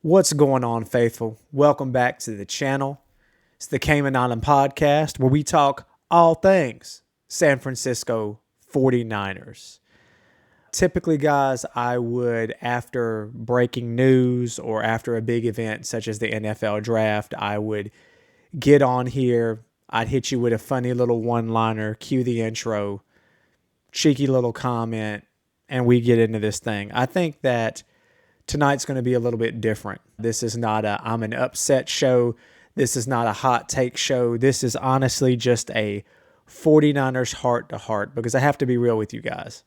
What's going on, faithful? Welcome back to the channel. It's the Cayman Island Podcast, where we talk all things San Francisco 49ers. Typically, guys, I would, after breaking news or after a big event such as the NFL draft, I would get on here. I'd hit you with a funny little one-liner, cue the intro, cheeky little comment, and we get into this thing. I think that tonight's going to be a little bit different. This is not I'm an upset show. This is not a hot take show. This is honestly just a 49ers heart-to-heart, because I have to be real with you guys.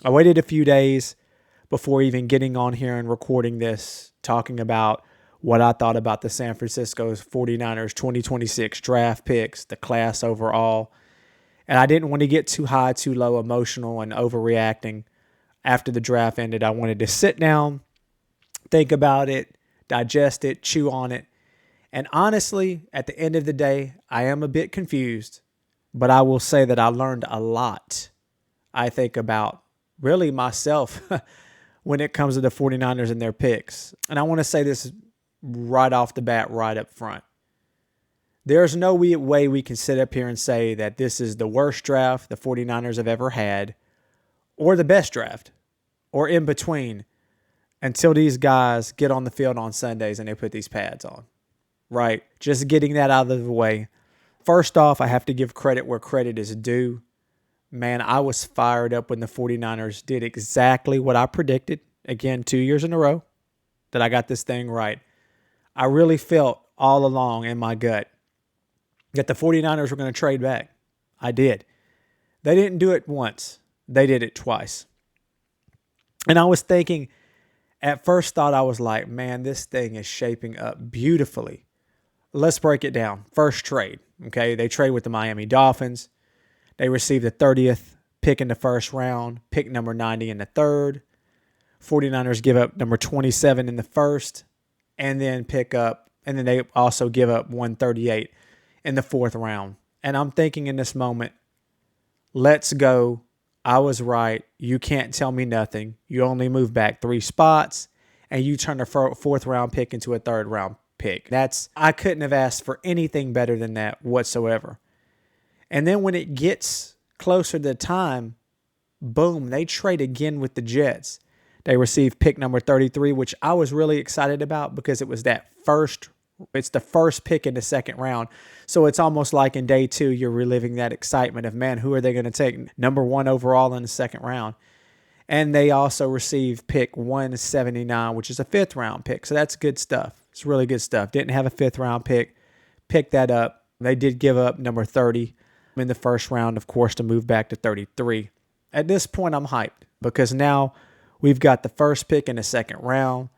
I waited a few days before even getting on here and recording this, talking about what I thought about the San Francisco 49ers 2026 draft picks, the class overall. And I didn't want to get too high, too low, emotional, and overreacting. After the draft ended, I wanted to sit down, think about it, digest it, chew on it. And honestly, at the end of the day, I am a bit confused, but I will say that I learned a lot, I think, about really myself when it comes to the 49ers and their picks. And I want to say this right off the bat, right up front. There's no way we can sit up here and say that this is the worst draft the 49ers have ever had, or the best draft, or in between, until these guys get on the field on Sundays and they put these pads on, right? Just getting that out of the way. First off, I have to give credit where credit is due. Man, I was fired up when the 49ers did exactly what I predicted, again, 2 years in a row, that I got this thing right. I really felt all along in my gut that the 49ers were going to trade back. I did. They didn't do it once. They did it twice. And I was thinking, at first thought, I was like, man, this thing is shaping up beautifully. Let's break it down. First trade, okay? They trade with the Miami Dolphins. They received the 30th pick in the first round, pick number 90 in the third. 49ers give up number 27 in the first, and then they also give up 138 in the fourth round. And I'm thinking in this moment, let's go. I was right. You can't tell me nothing. You only move back 3 spots, and you turn a fourth round pick into a third round pick. I couldn't have asked for anything better than that whatsoever. And then when it gets closer to the time, boom, they trade again with the Jets. They receive pick number 33, which I was really excited about because it's the first pick in the second round. So it's almost like in day 2, you're reliving that excitement of, man, who are they going to take? Number 1 overall in the second round. And they also receive pick 179, which is a 5th round pick. So that's good stuff. It's really good stuff. Didn't have a 5th round pick. Picked that up. They did give up number 30 in the first round, of course, to move back to 33. At this point, I'm hyped because now we've got the first pick in the second round.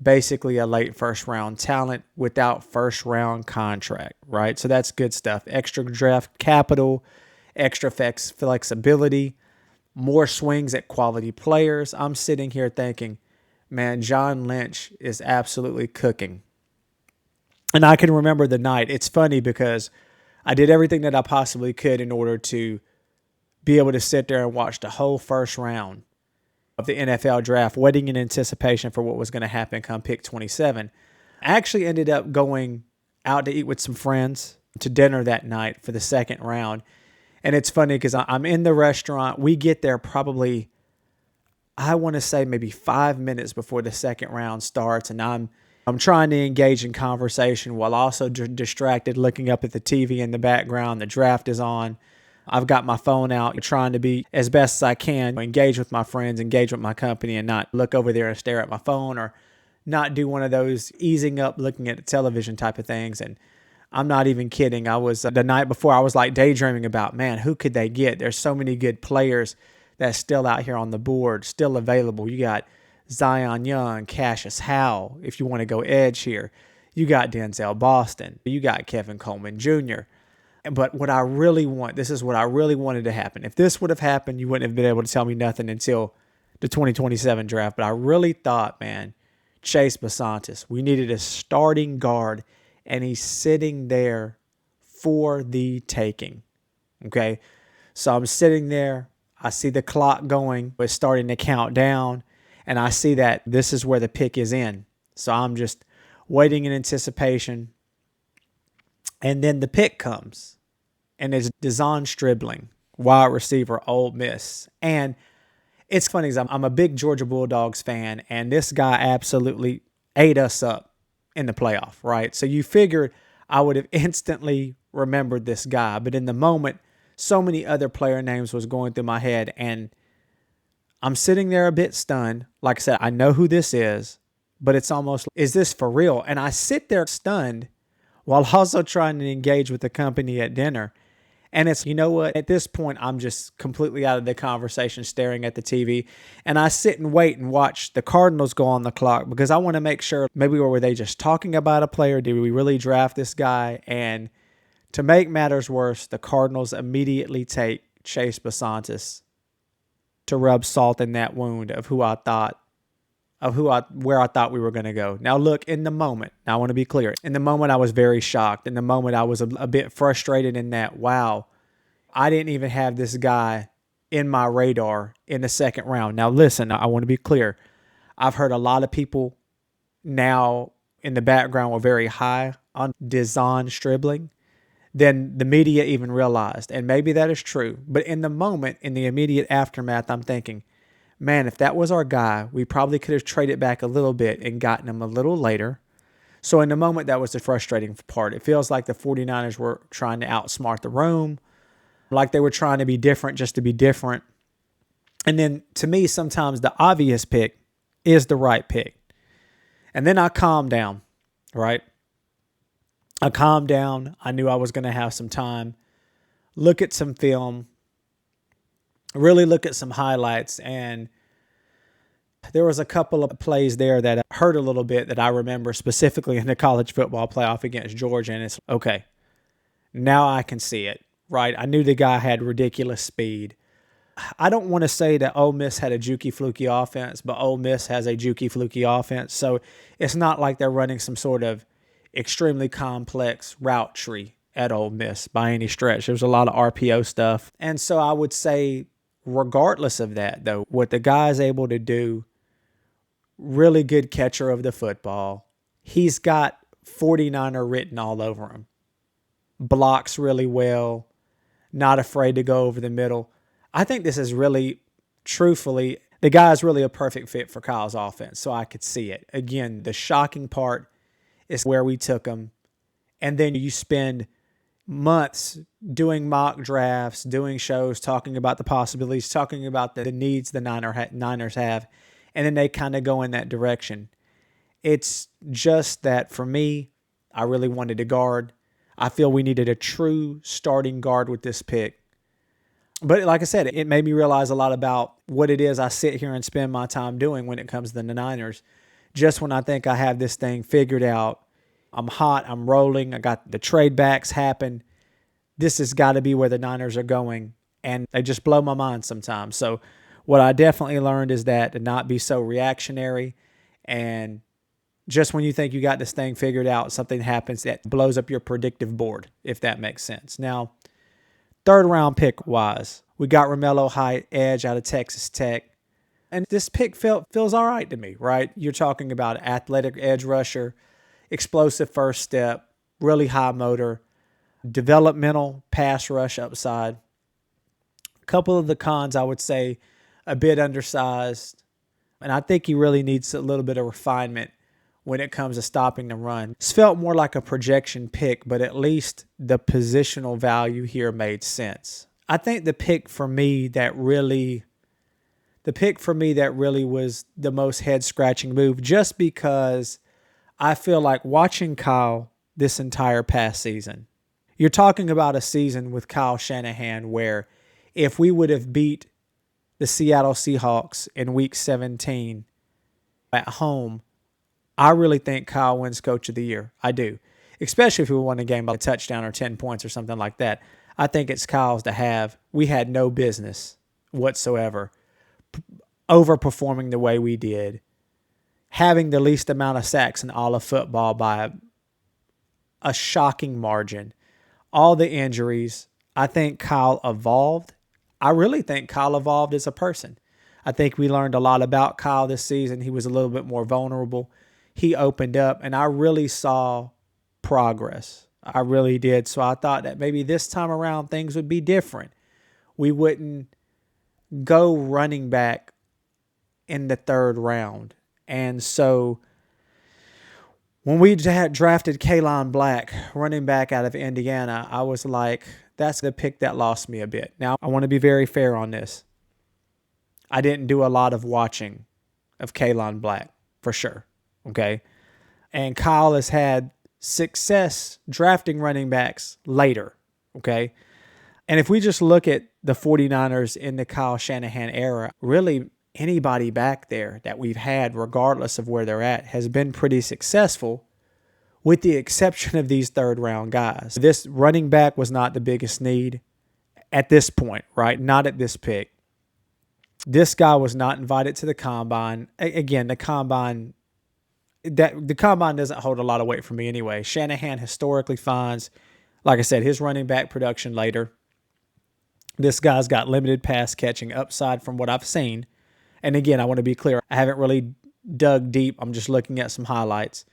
Basically a late first round talent without first round contract, right? So that's good stuff. Extra draft capital, extra flexibility, more swings at quality players. I'm sitting here thinking, man, John Lynch is absolutely cooking. And I can remember the night. It's funny because I did everything that I possibly could in order to be able to sit there and watch the whole first round of the NFL draft, waiting in anticipation for what was going to happen come pick 27. I actually ended up going out to eat with some friends to dinner that night for the second round. And it's funny because I'm in the restaurant. We get there probably, I want to say maybe 5 minutes before the second round starts. And I'm trying to engage in conversation while also distracted, looking up at the TV in the background. The draft is on. I've got my phone out, trying to be as best as I can, engage with my friends, engage with my company, and not look over there and stare at my phone or not do one of those easing up, looking at the television type of things. And I'm not even kidding. I was the night before, I was like daydreaming about, man, who could they get? There's so many good players that's still out here on the board, still available. You got Zion Young, Cassius Howell, if you want to go edge here. You got Denzel Boston. You got Kevin Coleman Jr., But what I really want, this is what I really wanted to happen. If this would have happened, you wouldn't have been able to tell me nothing until the 2027 draft. But I really thought, man, Chase Bisontis, we needed a starting guard, and he's sitting there for the taking. Okay? So I'm sitting there. I see the clock going. It's starting to count down. And I see that this is where the pick is in. So I'm just waiting in anticipation. And then the pick comes, and it's De'Zhaun Stribling, wide receiver, Ole Miss. And it's funny because I'm a big Georgia Bulldogs fan, and this guy absolutely ate us up in the playoff, right? So you figured I would have instantly remembered this guy. But in the moment, so many other player names was going through my head, and I'm sitting there a bit stunned. Like I said, I know who this is, but it's almost, is this for real? And I sit there stunned while also trying to engage with the company at dinner. And it's, you know what, at this point, I'm just completely out of the conversation staring at the TV. And I sit and wait and watch the Cardinals go on the clock because I want to make sure maybe were they just talking about a player? Did we really draft this guy? And to make matters worse, the Cardinals immediately take Chase Bisontis to rub salt in that wound of where I thought we were going to go. Now, look, in the moment, now I want to be clear. In the moment, I was very shocked. In the moment, I was a bit frustrated in that, wow, I didn't even have this guy in my radar in the second round. Now, listen, I want to be clear. I've heard a lot of people now in the background were very high on De'Zhaun Stribling. Then the media even realized, and maybe that is true. But in the moment, in the immediate aftermath, I'm thinking, man, if that was our guy, we probably could have traded back a little bit and gotten him a little later. So in the moment, that was the frustrating part. It feels like the 49ers were trying to outsmart the room, like they were trying to be different just to be different. And then to me, sometimes the obvious pick is the right pick. And then I calmed down, right? I calmed down. I knew I was going to have some time. Look at some film. Really look at some highlights, and there was a couple of plays there that hurt a little bit that I remember specifically in the college football playoff against Georgia, and it's, okay, now I can see it, right? I knew the guy had ridiculous speed. I don't want to say that Ole Miss had a jukey fluky offense, but Ole Miss has a jukey fluky offense, so it's not like they're running some sort of extremely complex route tree at Ole Miss by any stretch. There's a lot of RPO stuff, and so I would say, regardless of that, though, what the guy is able to do, really good catcher of the football. He's got 49er written all over him. Blocks really well, not afraid to go over the middle. I think this is really, truthfully, the guy is really a perfect fit for Kyle's offense, so I could see it. Again, the shocking part is where we took him, and then you spend months doing mock drafts, doing shows, talking about the possibilities, talking about the needs the Niners have, and then they kind of go in that direction. It's just that for me, I really wanted a guard. I feel we needed a true starting guard with this pick. But like I said, it made me realize a lot about what it is I sit here and spend my time doing when it comes to the Niners. Just when I think I have this thing figured out, I'm hot, I'm rolling, I got the trade backs happen. This has got to be where the Niners are going, and they just blow my mind sometimes. So what I definitely learned is that to not be so reactionary, and just when you think you got this thing figured out, something happens that blows up your predictive board, if that makes sense. Now, third round pick wise, we got Romello Height, edge out of Texas Tech. And this pick feels all right to me, right? You're talking about athletic edge rusher, explosive first step, really high motor, developmental pass rush upside. A couple of the cons, I would say, a bit undersized. And I think he really needs a little bit of refinement when it comes to stopping the run. This felt more like a projection pick, but at least the positional value here made sense. I think the pick for me that really was the most head-scratching move, just because I feel like watching Kyle this entire past season, you're talking about a season with Kyle Shanahan where if we would have beat the Seattle Seahawks in Week 17 at home, I really think Kyle wins Coach of the Year. I do. Especially if we won a game by a touchdown or 10 points or something like that. I think it's Kyle's to have. We had no business whatsoever overperforming the way we did, having the least amount of sacks in all of football by a shocking margin, all the injuries. I think Kyle evolved. I really think Kyle evolved as a person. I think we learned a lot about Kyle this season. He was a little bit more vulnerable. he opened up, and I really saw progress. I really did. So I thought that maybe this time around things would be different. We wouldn't go running back in the third round. And so when we had drafted Kaelon Black, running back out of Indiana, I was like, that's the pick that lost me a bit. Now, I want to be very fair on this. I didn't do a lot of watching of Kaelon Black, for sure, okay? And Kyle has had success drafting running backs later, okay? And if we just look at the 49ers in the Kyle Shanahan era, really anybody back there that we've had, regardless of where they're at, has been pretty successful, with the exception of these third-round guys. This running back was not the biggest need at this point, right? Not at this pick. This guy was not invited to the combine. Again, the combine doesn't hold a lot of weight for me anyway. Shanahan historically finds, like I said, his running back production later. This guy's got limited pass catching upside from what I've seen. And again, I want to be clear. I haven't really dug deep. I'm just looking at some highlights.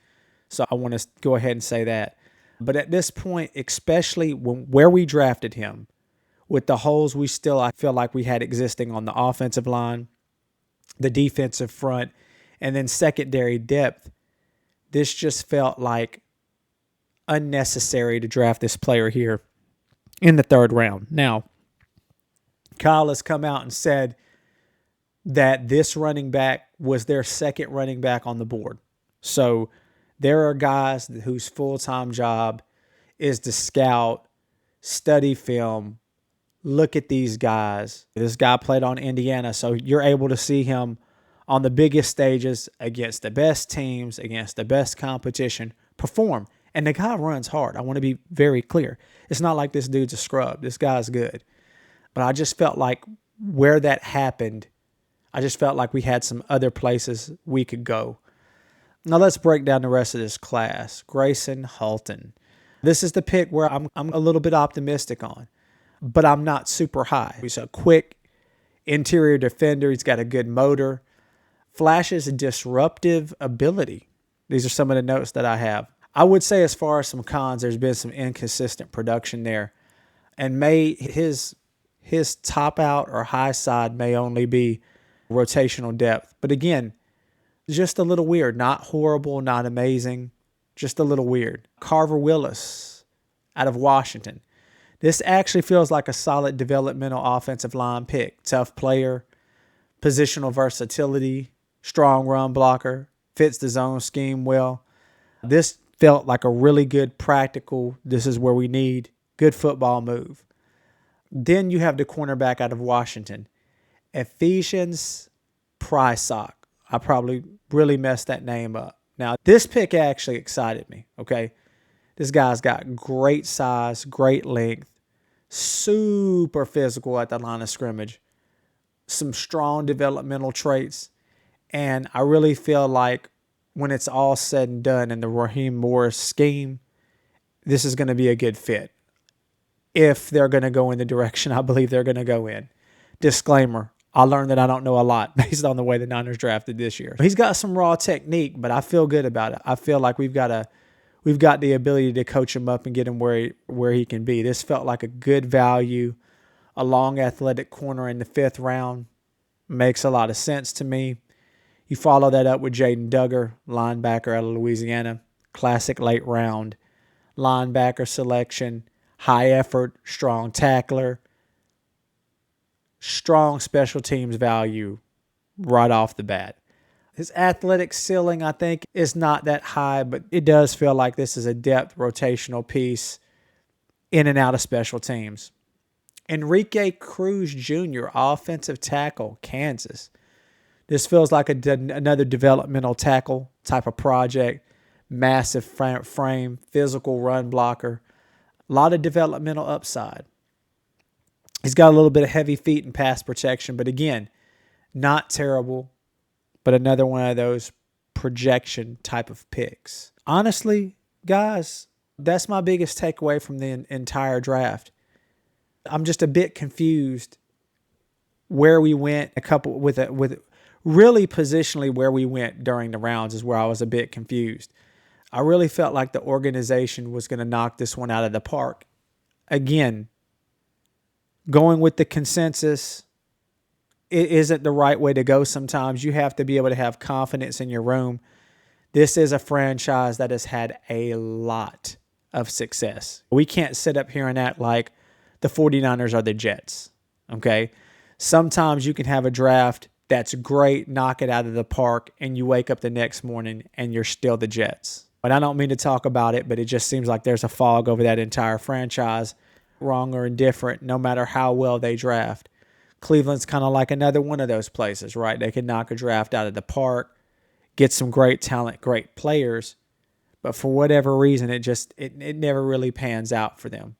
So I want to go ahead and say that. But at this point, especially where we drafted him, with the holes I feel like we had existing on the offensive line, the defensive front, and then secondary depth, this just felt like unnecessary to draft this player here in the third round. Now, Kyle has come out and said that this running back was their second running back on the board. So there are guys whose full-time job is to scout, study film, look at these guys. This guy played on Indiana, so you're able to see him on the biggest stages against the best teams, against the best competition, perform. And the guy runs hard. I want to be very clear. It's not like this dude's a scrub. This guy's good. But I just felt like where that happened, I just felt like we had some other places we could go. Now let's break down the rest of this class. Grayson Halton. This is the pick where I'm a little bit optimistic on, but I'm not super high. He's a quick interior defender. He's got a good motor. Flashes disruptive ability. These are some of the notes that I have. I would say as far as some cons, there's been some inconsistent production there. And his top out or high side may only be rotational depth. But again, just a little weird. Not horrible, not amazing. Just a little weird. Carver Willis out of Washington. This actually feels like a solid developmental offensive line pick. Tough player, positional versatility, strong run blocker, fits the zone scheme well. This felt like a really good practical, this is where we need, good football move. Then you have the cornerback out of Washington, Ephesians Prysock. I probably really messed that name up. Now, this pick actually excited me, okay? This guy's got great size, great length, super physical at the line of scrimmage, some strong developmental traits, and I really feel like when it's all said and done in the Raheem Morris scheme, this is going to be a good fit. If they're going to go in the direction I believe they're going to go in. Disclaimer, I learned that I don't know a lot based on the way the Niners drafted this year. He's got some raw technique, but I feel good about it. I feel like we've got the ability to coach him up and get him where he can be. This felt like a good value. A long athletic corner in the 5th round makes a lot of sense to me. You follow that up with Jaden Duggar, linebacker out of Louisiana. Classic late round linebacker selection. High effort, strong tackler. Strong special teams value right off the bat. His athletic ceiling, I think, is not that high, but it does feel like this is a depth rotational piece in and out of special teams. Enrique Cruz Jr., offensive tackle, Kansas. This feels like another developmental tackle type of project. Massive frame, physical run blocker. A lot of developmental upside. He's got a little bit of heavy feet and pass protection, but again, not terrible, but another one of those projection type of picks. Honestly, guys, that's my biggest takeaway from the entire draft. I'm just a bit confused where we went with really positionally where we went during the rounds is where I was a bit confused. I really felt like the organization was going to knock this one out of the park. Again, going with the consensus, it isn't the right way to go sometimes. You have to be able to have confidence in your room. This is a franchise that has had a lot of success. We can't sit up here and act like the 49ers are the Jets, okay? Sometimes you can have a draft that's great, knock it out of the park, and you wake up the next morning and you're still the Jets. But I don't mean to talk about it, but it just seems like there's a fog over that entire franchise, wrong or indifferent, no matter how well they draft. Cleveland's kind of like another one of those places, right? They can knock a draft out of the park, get some great talent, great players, but for whatever reason, it never really pans out for them.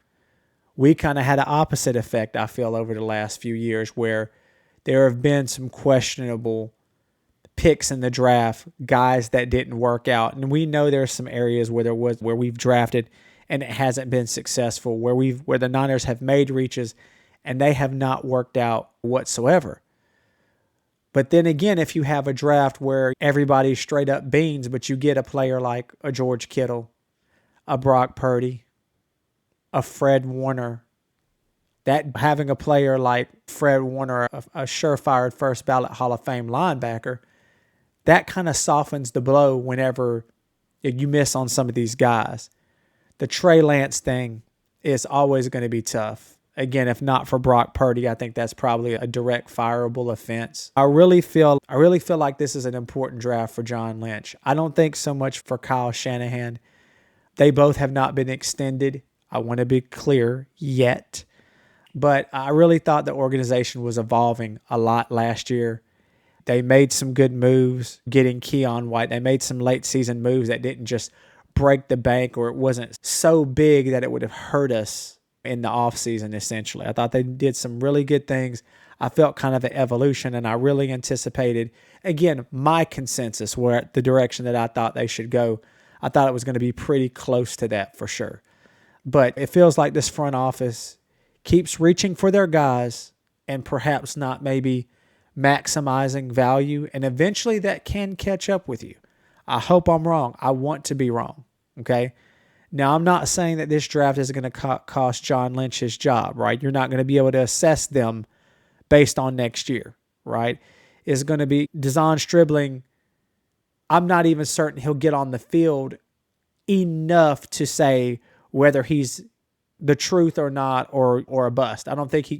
We kind of had an opposite effect, I feel, over the last few years where there have been some questionable picks in the draft, guys that didn't work out. And we know there's some areas where we've drafted and it hasn't been successful, where the Niners have made reaches and they have not worked out whatsoever. But then again, if you have a draft where everybody's straight up beans, but you get a player like a George Kittle, a Brock Purdy, a Fred Warner, that having a player like Fred Warner, a surefire first ballot Hall of Fame linebacker, that kind of softens the blow whenever you miss on some of these guys. The Trey Lance thing is always going to be tough. Again, if not for Brock Purdy, I think that's probably a direct fireable offense. I really feel like this is an important draft for John Lynch. I don't think so much for Kyle Shanahan. They both have not been extended. I want to be clear yet. But I really thought the organization was evolving a lot last year. They made some good moves getting Keon White. They made some late season moves that didn't just break the bank, or it wasn't so big that it would have hurt us in the offseason, essentially. I thought they did some really good things. I felt kind of the evolution, and I really anticipated, again, my consensus where the direction that I thought they should go. I thought it was going to be pretty close to that for sure. But it feels like this front office keeps reaching for their guys and perhaps not maybe maximizing value, and eventually that can catch up with you. I hope I'm wrong. I want to be wrong, okay? Now, I'm not saying that this draft is going to cost John Lynch his job, right? You're not going to be able to assess them based on next year, right? It's going to be De'Zhaun Stribling. I'm not even certain he'll get on the field enough to say whether he's the truth or not, or a bust. I don't think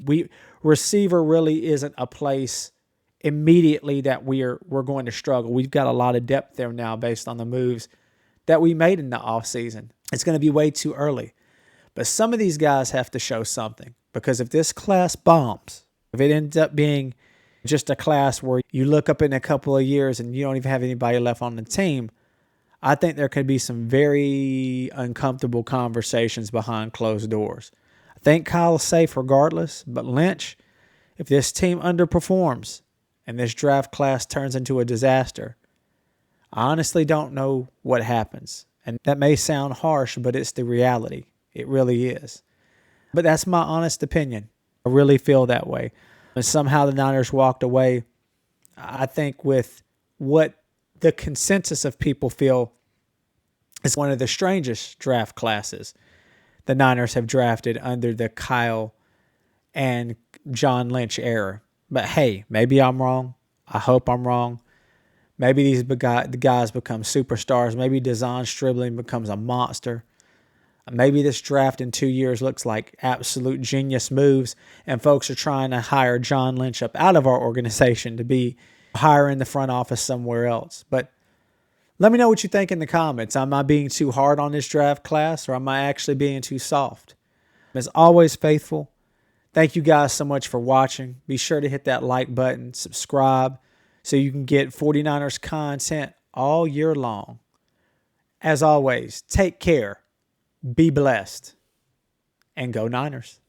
receiver really isn't a place immediately that we're going to struggle. We've got a lot of depth there now based on the moves that we made in the offseason. It's going to be way too early. But some of these guys have to show something, because if this class bombs, if it ends up being just a class where you look up in a couple of years and you don't even have anybody left on the team, I think there could be some very uncomfortable conversations behind closed doors. I think Kyle's safe regardless, but Lynch, if this team underperforms and this draft class turns into a disaster, I honestly don't know what happens. And that may sound harsh, but it's the reality. It really is. But that's my honest opinion. I really feel that way. And somehow the Niners walked away, I think, with what the consensus of people feel is one of the strangest draft classes the Niners have drafted under the Kyle and John Lynch era. But hey, maybe I'm wrong. I hope I'm wrong. Maybe these guys become superstars. Maybe De'Zhaun Stribling becomes a monster. Maybe this draft in 2 years looks like absolute genius moves, and folks are trying to hire John Lynch up out of our organization to be hiring the front office somewhere else. But let me know what you think in the comments. Am I being too hard on this draft class, or am I actually being too soft? As always, faithful, thank you guys so much for watching. Be sure to hit that like button, subscribe, so you can get 49ers content all year long. As always, take care, be blessed, and go Niners.